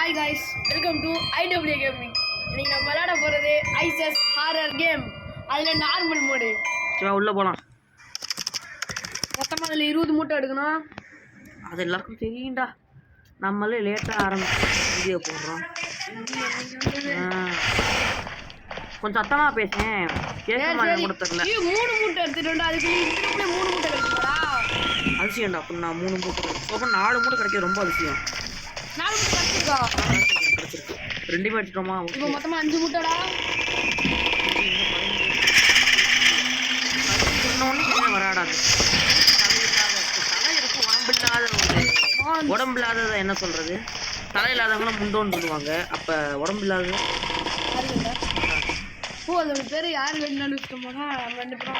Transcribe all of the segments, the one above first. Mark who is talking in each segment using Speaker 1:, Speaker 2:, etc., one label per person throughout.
Speaker 1: Hi guys, welcome to IW Gaming. இன்னைக்கு நம்ம விளையாட போறது ஐசஸ் ஹாரர் கேம். அதுல நார்மல் மோடு.
Speaker 2: சரி உள்ள போலாம்.
Speaker 1: மொத்தமா அதுல 20 மூட்டை எடுக்கணும்.
Speaker 2: அது எல்லாருக்கும் தெரியும்டா. நம்மளே லேட்டா ஆரம்பிச்சு வீடியோ போடுறோம். கொஞ்சம் சத்தமா பேசேன். கேட்க மாட்டேன் கூட தெரியல.
Speaker 1: நீ 3 மூட்டை எடுத்துட்டோம்டா. அதுக்கு இதுக்குள்ள 3 மூட்டை கிடைக்குமாடா?
Speaker 2: அதிசயம்டா. அப்ப நான் 3 மூட்டை. அப்ப 4 மூட்டை கிடைக்க ரொம்ப அதிசயம்.
Speaker 1: 4 மூட்டை கிடைச்சிருக்கா?
Speaker 2: கிடைச்சிருக்கு. ரெண்டுமே அடிச்சிட்டோமா?
Speaker 1: இப்போ மொத்தமா 5 மூட்டைடா.
Speaker 2: இன்னொன்னு வராடாது. தலை இருக்கும் உடம்பு இல்லாதத என்ன சொல்றது? தலை இல்லாதவங்களும் முண்டோன்னு சொல்லுவாங்க. அப்ப உடம்பு இல்லாத
Speaker 1: அதோட பேரு யாரு வேணும்னு வச்சுட்டோம்னா நம்ம ரெண்டு பேரும்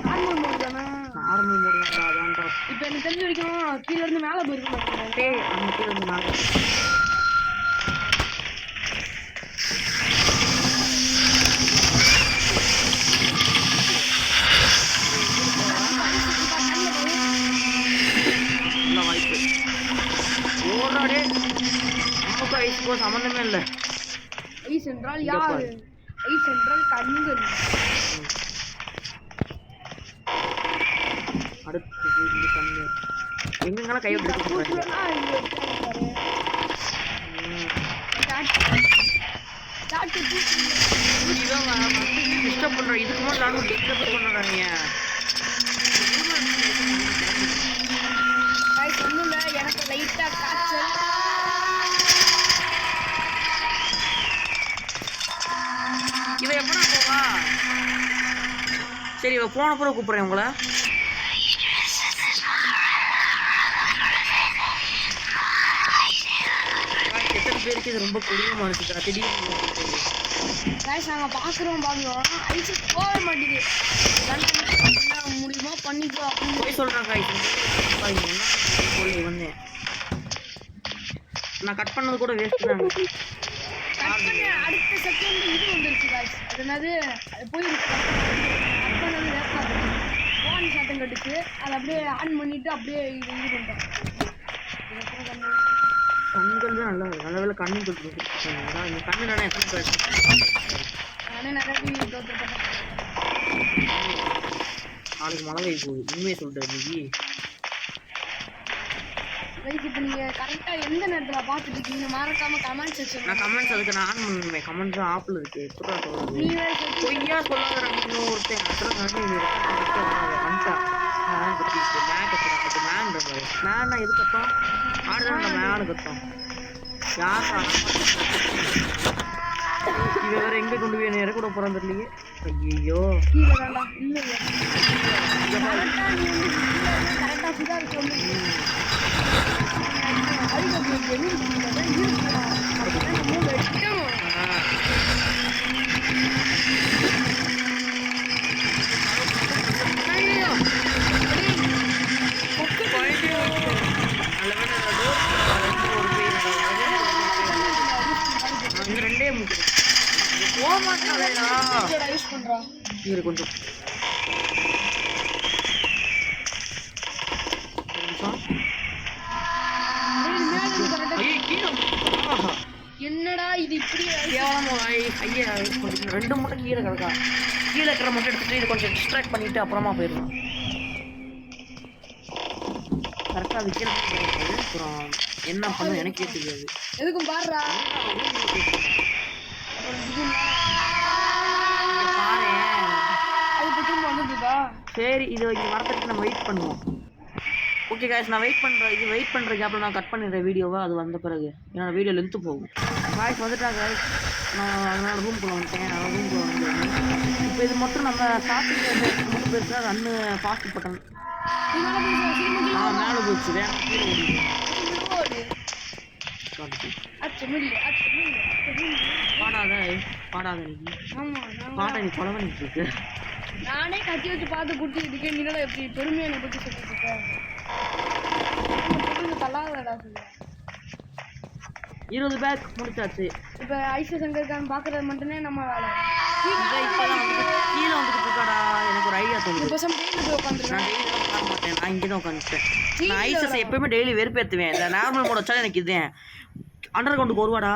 Speaker 1: நார்மல் மோட் தானே.
Speaker 2: நார்மல் மோட் தான். அதான்டா
Speaker 1: இப்போ எனக்கு தெரிஞ்ச வரைக்கும் கீழ இருந்து மேலே போயிருக்கோம்.
Speaker 2: டேய் அந்த கீழ இருந்து மேலே வாய்ப்பு ஓடாடே. நமக்கு ஐஸ்கோ சம்மந்தமே இல்லை.
Speaker 1: ஐஸ் என்றால் யாரு? ஐஸ் என்றால் கண்கள்.
Speaker 2: அடுத்து இது கண்ணு எங்கெங்கெல்லாம் கை விட்டு டிஸ்டர்ப் பண்ற. இதுக்கு முன்னாடி நானும் டிஸ்டர்ப் பண்ணுறாங்க.
Speaker 1: ஒண்ணுல எனக்கு லைட்டா காய்ச்சல்.
Speaker 2: இவ எப்படா போவா? சரி இவ போன பிறகு கூப்பிடுறேன் உங்களை. எத்தனை பேருக்கு இது ரொம்ப கொடியமா இருக்குதா? திடீர்னு
Speaker 1: நாங்க பாக்குறோம் ஐஸ் போக மாட்டேங்குது. என்ன முடியுமா பண்ணிக்கோ
Speaker 2: போய் சொல்றாங்க. வந்தேன் நான் கட் பண்ணது கூட வேஸ்ட் தான்.
Speaker 1: அடுத்த செகண்ட் இது வந்துருச்சு गाइस. அது என்னது போயிருக்கு. கட் பண்ணது வேஸ்டா இருக்கு. போன் சத்தம் கட்டுச்சு. அதை அப்படியே ஆன் பண்ணிட்டு அப்படியே இது பண்ணிட்டோம்.
Speaker 2: கண்கள் தான் நல்லா நல்ல வேலை கண்ணு கொடுத்துருக்காங்க. இந்த கண்ணு நானே எப்படி
Speaker 1: நானே நிறைய தோத்துட்டேன்.
Speaker 2: நாளைக்கு மழை பெய்ய போகுது. உண்மையை சொல்லிட்டேன் இன்னைக்கு.
Speaker 1: இப்போ நீங்கள் கரெக்டாக எந்த நேரத்தில் பார்த்துட்டு இருக்கீங்க மறக்காம கமெண்ட் செக்ஷன்.
Speaker 2: நான் கமெண்ட்ஸ் அதுக்கு நான் ஆன் பண்ணுவேன். கமெண்ட்ஸ் ஆப்பில் இருக்கு. எப்படா சொல்றது? பொய்யா சொல்லாத ஒருத்தன் மேனா எது கத்தோம்? ஆடுதான் மேனு கத்தோம். யார் இவ வேற எங்க கொண்டு போய் நேர கூட போறான் தெரியலையே. ஐயோ ரெண்டே முக்கியம் இவரு கொஞ்சம்
Speaker 1: என்னடா இது இப்படி
Speaker 2: ஐயா ரெண்டு மூட்டை கீழே கிடக்கா. கீழே இருக்கிற மட்டும் எடுத்துட்டு இதை கொஞ்சம் டிஸ்ட்ராக்ட் பண்ணிட்டு அப்புறமா போயிடலாம். கரெக்டாக அது கீழே அப்புறம் என்ன பண்ண எனக்கே தெரியாது.
Speaker 1: எதுக்கும் பாடுறா
Speaker 2: சரி இது இங்கே வரதுக்கு நம்ம வெயிட் பண்ணுவோம். ஓகே காய்ஸ் நான் வெயிட் பண்ணுற கேப்பில் நான் கட் பண்ணிடுறேன் வீடியோவை. அது வந்த பிறகு என்னோட வீடியோ லென்த்து போகும். காய்ஸ் வந்துட்டாங்க. நான் அதனால் ரூம்குள்ளே வந்துட்டேன். ரூம்குள்ளே வந்து இப்போ இது மட்டும் நம்ம சாப்பிட்டு மட்டும் பேசுனா ரன்னு ஃபாஸ்ட் பட்டன் மேலே போச்சு. வேணும் கீழே பாடாத பாட்டை நீ கொலை பண்ணிட்டு இருக்கு.
Speaker 1: நானே கட்டி வச்சு பார்த்து குட்டிட்டு இருக்கேன். நீங்களா எப்படி பெருமையை என்னை பற்றி சொல்லிட்டு இருக்கேன். தள்ளாதடா சொல்லு.
Speaker 2: 20 பேக் முடிச்சாச்சு.
Speaker 1: இப்போ ஐசஸ் எங்க இருக்கான்னு பார்க்கறது மட்டும்தான் நம்ம வேலை.
Speaker 2: கீழே வந்துட்டு இருக்காடா. எனக்கு ஒரு ஐடியா தோணுது.
Speaker 1: இப்போ சம் டெய்லி போய் உட்காந்துருக்கேன்.
Speaker 2: உட்காந்துட்டேன். நான் இங்கே தான் உட்காந்துட்டேன். நான் ஐசஸ் எப்பயுமே டெய்லி வெறுப்பேற்றுவேன். இந்த நார்மல் மோட் வச்சாலும் எனக்கு இது அண்டர் கிரவுண்டுக்கு வருவாடா.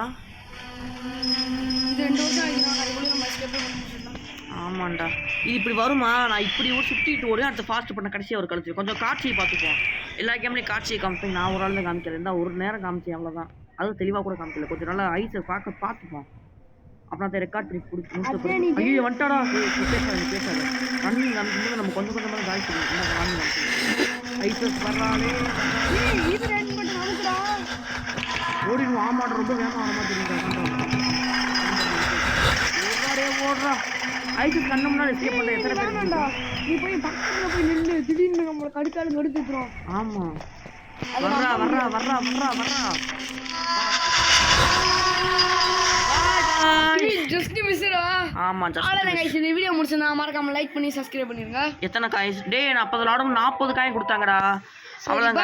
Speaker 1: இது 2 வருஷம் ஆகிடும். அதுக்குள்ளே நம்ம எஸ்கேப் பண்ண முடிச்சிடலாம்.
Speaker 2: ஆமாண்டா, இது இப்படி வருமா? நான் இப்படி ஒரு சுற்றிட்டு ஓடி அடுத்து ஃபாஸ்ட் பண்ண கடைசியாக ஒரு கழிச்சு கொஞ்சம் காட்சியை பார்த்துப்போம். எல்லா கேம்லேயும் காட்சியை காமிப்பேன். நான் ஒரு ஆள் தான் காமிக்கிறேன். இருந்தால் ஒரு நேரம் காமிச்சேன், அவ்வளோதான். அதுவும் தெளிவாக கூட காமிக்கல. கொஞ்சம் நல்லா ஐஸை பார்த்துப்போம். அப்புறம் அதை ரெக்கார்ட் பண்ணி கொடுத்து ஐயோ வந்துட்டாடா. பேசாது ரன்னிங் காமிக்கும்போது நம்ம கொஞ்சம் கொஞ்சமாக காய்ச்சிடும். இந்த ரன்னிங் காமிக்கணும். ஐசஸ் வர்றாலே
Speaker 1: இது ரன் பண்ண நமக்குடா.
Speaker 2: ஓடிடும். ஆமாடா, ரொம்ப வேகமாக வர மாதிரி ஓடுறா. ஐசஸ் கண்ணு முன்னாடி எஸ்கேப் பண்ண எத்தனை பேருடா.
Speaker 1: நீ போய் பக்கத்தில் போய் நின்று திடீர்னு நம்மளை கடிக்காலும் கடித்துறோம்.
Speaker 2: ஆமாம், வர்றா.
Speaker 1: ஜஸ்ட் மிஸ்டா.
Speaker 2: ஆமா,
Speaker 1: அவ்வளோதான் गाइस. இந்த வீடியோ முடிச்சா மறக்காம லைக் பண்ணி சப்ஸ்கிரைப் பண்ணிருங்க.
Speaker 2: எத்தனை காய்ஸ் டேய்? நான் 40 ஆடும் 40 காயின் கொடுத்தாங்கடா. அவ்வளோதான்.